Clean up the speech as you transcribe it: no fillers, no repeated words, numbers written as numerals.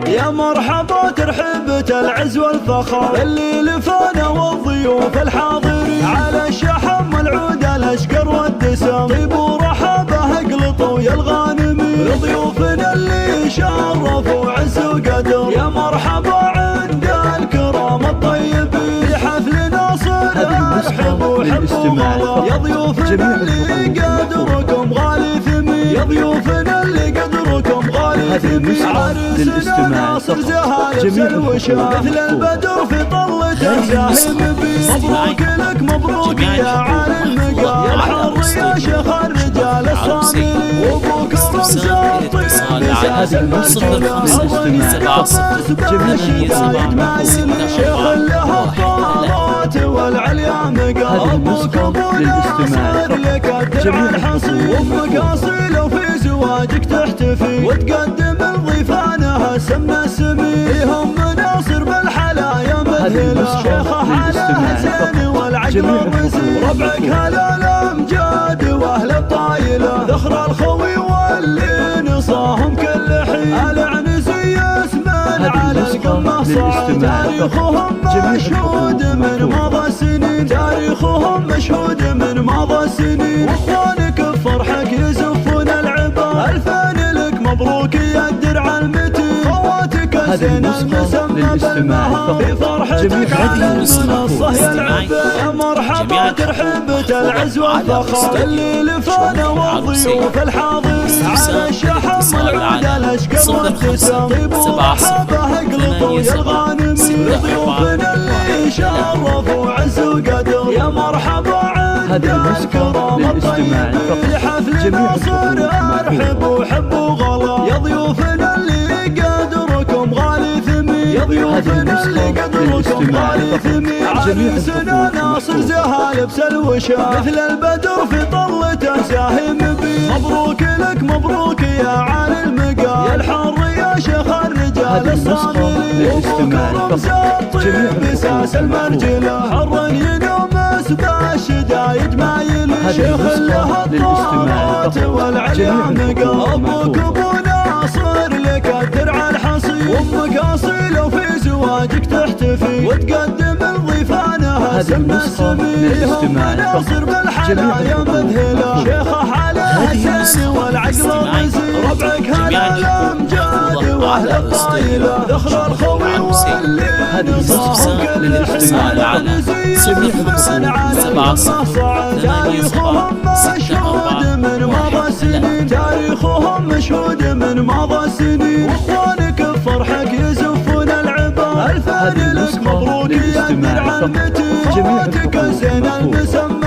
يا مرحبا ترحيبة العز والفخر اللي لفانا والضيوف الحاضرين على الشحم والعود الاشقر والدسم طيب ورحابه اقلطوا يا الغانمين لضيوفنا اللي شرفوا عز وقدر يا مرحبا عند الكرام الطيبين في حفل ناصر ارحبوا حبوا يا ضيوفنا اللي قدركم غالي ثمين يا ضيوفنا اللي قدركم غالي ثمين عرسنا ناصر زهايب سلوشة مثل البدر في طلته زاهم بيه مبروك لك مبروك يا عالي المقام يا الحر يا شيخ الرجال الصاملين وابوك رمز الطيب بساس المرجلة الشدايد مايل شيخ له الطارات والعليا مقام ابوك ابو ناصر لك الدرع الحصين وامك اصيله وفي زواجك تحتفي وتقدم لضيفانها سم السمين هم ناصر بالحلايا مثله شيخه على حسين والعقل الرزين ربعك هلا الامجاد واهل الطايله ذخر الخوي واللي نصاهم كل حين العنزي اسمن على القمه صعد تاريخهم مشهود من مضى سنين تاريخهم مشهود من مضى سنين واخوانك بفرحك يزفون العباد الفان لك مبروك يا الدرع المتين خواتك الزين المسمى بالمها في فرحتك على المنصه يا العباد يا مرحبا ترحيبة العز والفخر اللي لفانا والضيوف الحاضرين على الشحم والعود الاشقر والدسم طيب ورحابه اقلطوا يا الغانمين لضيوفنا اللي شرفوا عز وقدر يا مرحبا عند الكرام الطيبين في حفل ناصر ارحبوا حبوا غلا يا ضيوفنا اللي قدركم غالي ثمين يا ضيوفنا اللي قدركم غالي ثمين عرسنا ناصر زهايب سلوشة مثل البدر في طلته زاهم بيه مبروك لك مبروك يا عالي المقام يا الحر يا شيخ الرجال الصاملين وابوك رمز الطيب بساس المرجلة حر ينومس بالشدايد مايل شيخ له الطارات والعليا مقام ابوك ابو ناصر لك الدرع الحصين وامك اصيله وفي زواجك تحتفي وتقدم لضيفانها سم السمين هم ناصر بالحلايا مذهله شيخه على حسين والعقل الرزين ربعك هلا الامجاد واهل الطايله ذخر الخوي واللي نصاهم كل حسين العنزي على القمه صعد تاريخهم مشهود من مضى سنين تاريخهم مشهود من مضى سنين واخوانك بفرحك يزفون العباد الفان لك مبروك يا الدرع المتين خواتك الزين المسمى